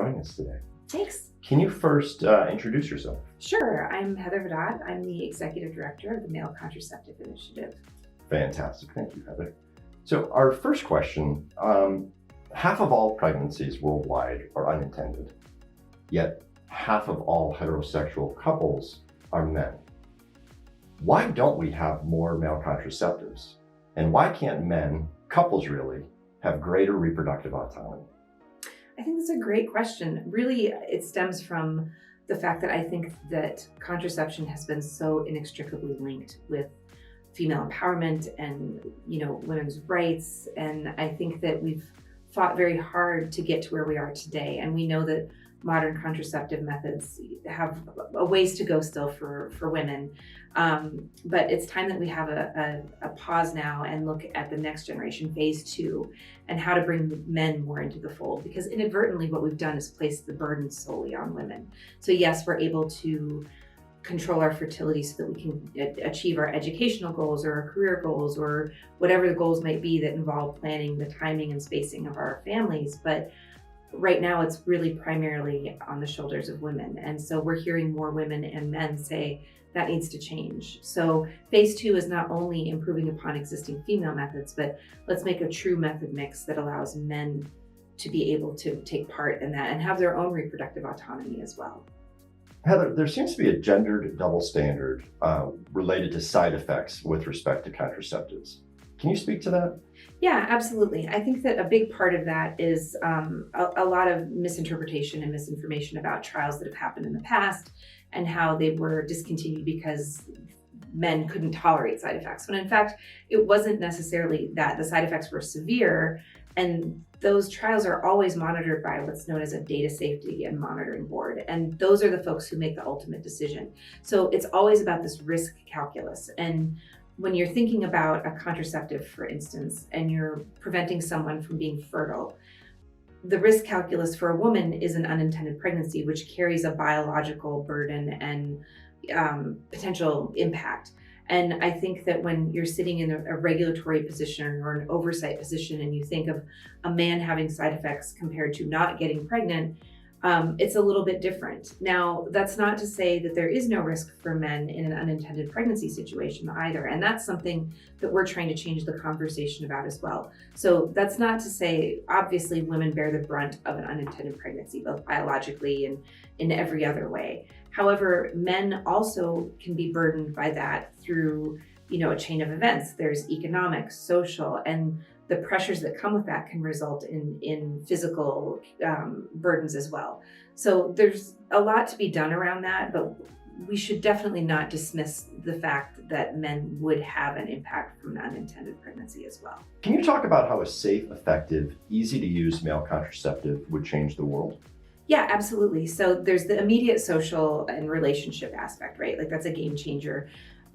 joining us today. Thanks. Can you first introduce yourself? Sure. I'm Heather Vahdat. I'm the Executive Director of the Male Contraceptive Initiative. Fantastic. Thank you, Heather. So our first question, half of all pregnancies worldwide are unintended, yet half of all heterosexual couples are men. Why don't we have more male contraceptives? And why can't men, couples really, have greater reproductive autonomy? I think that's a great question. Really, it stems from the fact that I think that contraception has been so inextricably linked with female empowerment and, women's rights. And I think that we've fought very hard to get to where we are today. And we know that modern contraceptive methods have a ways to go still for women. But it's time that we have a pause now and look at the next generation, phase 2, and how to bring men more into the fold. Because inadvertently, what we've done is place the burden solely on women. So yes, we're able to control our fertility so that we can achieve our educational goals or our career goals or whatever the goals might be that involve planning the timing and spacing of our families. But right now, it's really primarily on the shoulders of women. And so we're hearing more women and men say that needs to change. So phase 2 is not only improving upon existing female methods, but let's make a true method mix that allows men to be able to take part in that and have their own reproductive autonomy as well. Heather, there seems to be a gendered double standard related to side effects with respect to contraceptives. Can you speak to that? Yeah, absolutely. I think that a big part of that is a lot of misinterpretation and misinformation about trials that have happened in the past and how they were discontinued because men couldn't tolerate side effects. When in fact, it wasn't necessarily that. The side effects were severe, and those trials are always monitored by what's known as a data safety and monitoring board. And those are the folks who make the ultimate decision. So it's always about this risk calculus. And when you're thinking about a contraceptive, for instance, and you're preventing someone from being fertile, the risk calculus for a woman is an unintended pregnancy, which carries a biological burden and potential impact. And I think that when you're sitting in a regulatory position or an oversight position and you think of a man having side effects compared to not getting pregnant, it's a little bit different. Now, that's not to say that there is no risk for men in an unintended pregnancy situation either. And that's something that we're trying to change the conversation about as well. So that's not to say, obviously, women bear the brunt of an unintended pregnancy, both biologically and in every other way. However, men also can be burdened by that through, a chain of events. There's economic, social, and the pressures that come with that can result in physical burdens as well. So there's a lot to be done around that, but we should definitely not dismiss the fact that men would have an impact from an unintended pregnancy as well. Can you talk about how a safe, effective, easy to use male contraceptive would change the world? Yeah, absolutely. So there's the immediate social and relationship aspect, right? Like that's a game changer.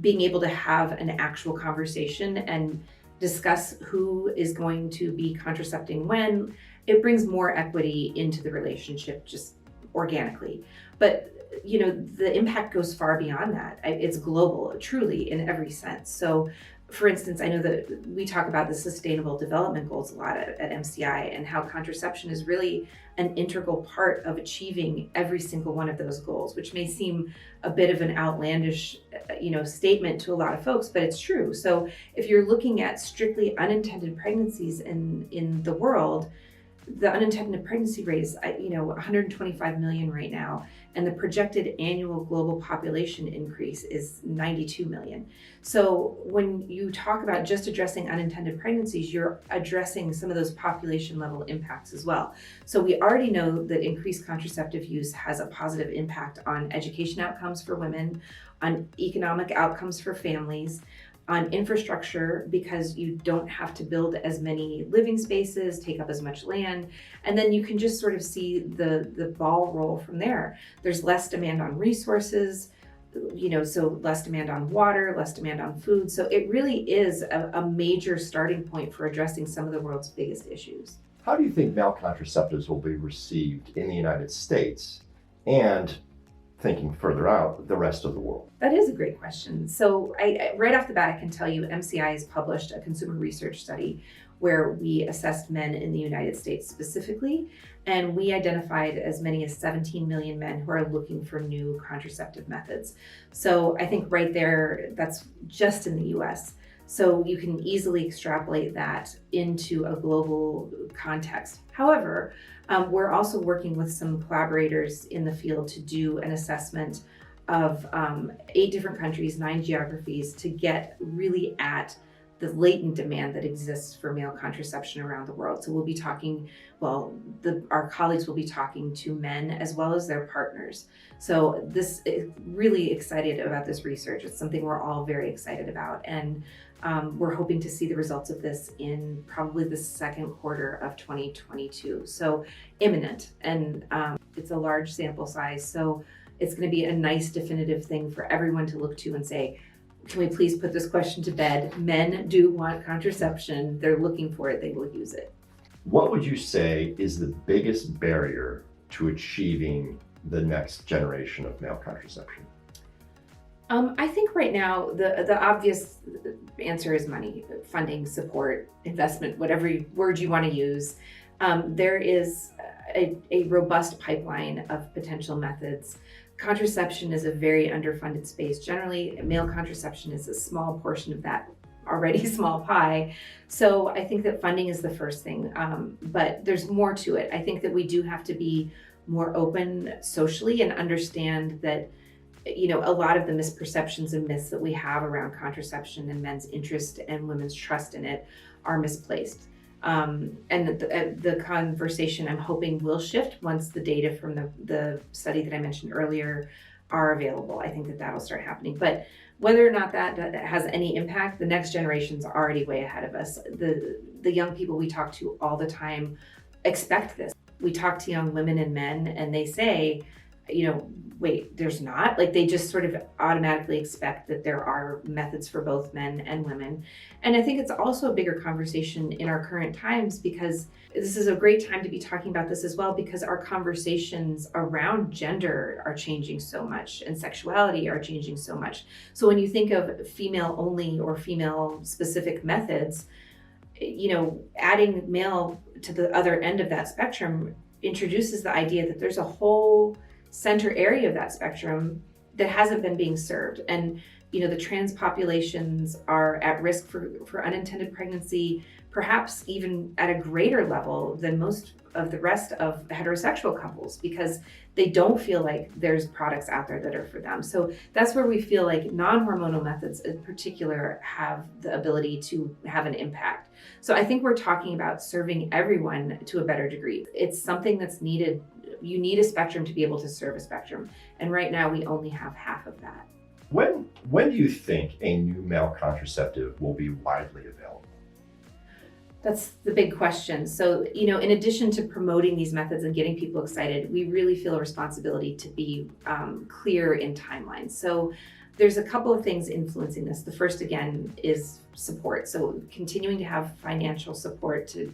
Being able to have an actual conversation and discuss who is going to be contracepting when, it brings more equity into the relationship just organically. But the impact goes far beyond that. It's global, truly, in every sense. So for instance, I know that we talk about the Sustainable Development Goals a lot at MCI and how contraception is really an integral part of achieving every single one of those goals, which may seem a bit of an outlandish, statement to a lot of folks, but it's true. So if you're looking at strictly unintended pregnancies in the world, the unintended pregnancy rate is, 125 million right now, and the projected annual global population increase is 92 million. So when you talk about just addressing unintended pregnancies, you're addressing some of those population level impacts as well. So we already know that increased contraceptive use has a positive impact on education outcomes for women, on economic outcomes for families, on infrastructure, because you don't have to build as many living spaces, take up as much land, and then you can just sort of see the ball roll from there. There's less demand on resources, so less demand on water, less demand on food. So it really is a major starting point for addressing some of the world's biggest issues. How do you think male contraceptives will be received in the United States and, thinking further out, the rest of the world? That is a great question. So I right off the bat, I can tell you MCI has published a consumer research study where we assessed men in the United States specifically, and we identified as many as 17 million men who are looking for new contraceptive methods. So I think right there, that's just in the US. So you can easily extrapolate that into a global context. However, we're also working with some collaborators in the field to do an assessment of 8 different countries, 9 geographies, to get really at the latent demand that exists for male contraception around the world. So we'll be talking, our colleagues will be talking to men as well as their partners. So this is really excited about this research. It's something we're all very excited about. And we're hoping to see the results of this in probably the second quarter of 2022. So imminent, and it's a large sample size. So it's going to be a nice definitive thing for everyone to look to and say, can we please put this question to bed? Men do want contraception. They're looking for it. They will use it. What would you say is the biggest barrier to achieving the next generation of male contraception? I think right now the obvious answer is money, funding, support, investment, whatever word you want to use. There is a robust pipeline of potential methods. Contraception is a very underfunded space. Generally, male contraception is a small portion of that already small pie. So I think that funding is the first thing, but there's more to it. I think that we do have to be more open socially and understand that, you know, a lot of the misperceptions and myths that we have around contraception and men's interest and women's trust in it are misplaced. And the conversation I'm hoping will shift once the data from the study that I mentioned earlier are available. I think that that'll start happening. But whether or not that has any impact, the next generation's already way ahead of us. The young people we talk to all the time expect this. We talk to young women and men, and they say, you know, wait, there's not? Like, they just sort of automatically expect that there are methods for both men and women. And I think it's also a bigger conversation in our current times, because this is a great time to be talking about this as well, because our conversations around gender are changing so much and sexuality are changing so much. So when you think of female only or female specific methods, you know, adding male to the other end of that spectrum introduces the idea that there's a whole center area of that spectrum that hasn't been being served. And, you know, the trans populations are at risk for unintended pregnancy, perhaps even at a greater level than most of the rest of heterosexual couples, because they don't feel like there's products out there that are for them. So that's where we feel like non-hormonal methods in particular have the ability to have an impact. So I think we're talking about serving everyone to a better degree. It's something that's needed. You need a spectrum to be able to serve a spectrum. And right now we only have half of that. When do you think a new male contraceptive will be widely available? That's the big question. So, you know, in addition to promoting these methods and getting people excited, we really feel a responsibility to be clear in timelines. So there's a couple of things influencing this. The first, again, is support. So continuing to have financial support to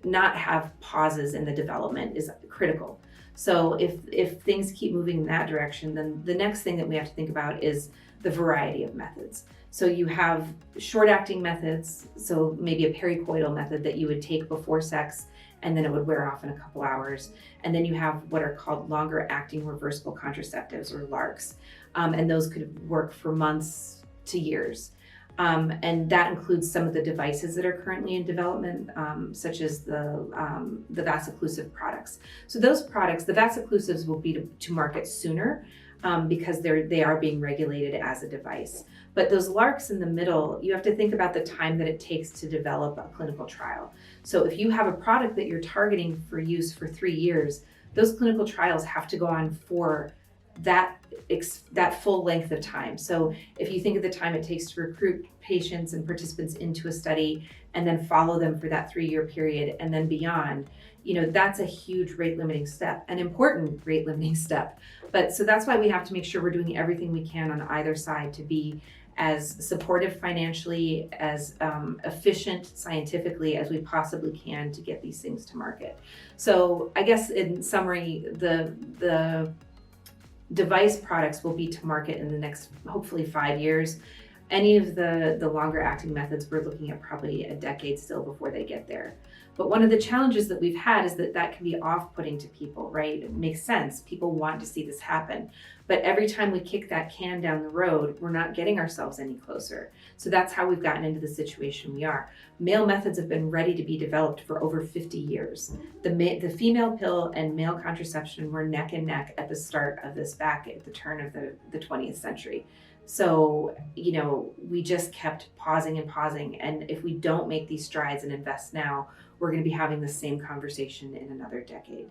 not have pauses in the development is critical. So if things keep moving in that direction, then the next thing that we have to think about is the variety of methods. So you have short-acting methods, so maybe a pericoital method that you would take before sex and then it would wear off in a couple hours. And then you have what are called longer-acting reversible contraceptives, or LARCs. And those could work for months to years. And that includes some of the devices that are currently in development, such as the vasocclusive products. So those products, the vasocclusives, will be to market sooner because they are being regulated as a device. But those LARCs in the middle, you have to think about the time that it takes to develop a clinical trial. So if you have a product that you're targeting for use for 3 years, those clinical trials have to go on for that full length of time. So if you think of the time it takes to recruit patients and participants into a study and then follow them for that 3-year period and then beyond, you know, that's a huge rate limiting step, an important rate limiting step. But so that's why we have to make sure we're doing everything we can on either side to be as supportive financially, as efficient scientifically as we possibly can to get these things to market. So I guess in summary, the device products will be to market in the next, hopefully, 5 years. Any of the longer acting methods, we're looking at probably a decade still before they get there. But one of the challenges that we've had is that can be off-putting to people, right? It makes sense. People want to see this happen. But every time we kick that can down the road, we're not getting ourselves any closer. So that's how we've gotten into the situation we are. Male methods have been ready to be developed for over 50 years. The female pill and male contraception were neck and neck at the start of this, back at the turn of the 20th century. So, we just kept pausing and pausing. And if we don't make these strides and invest now, we're going to be having the same conversation in another decade.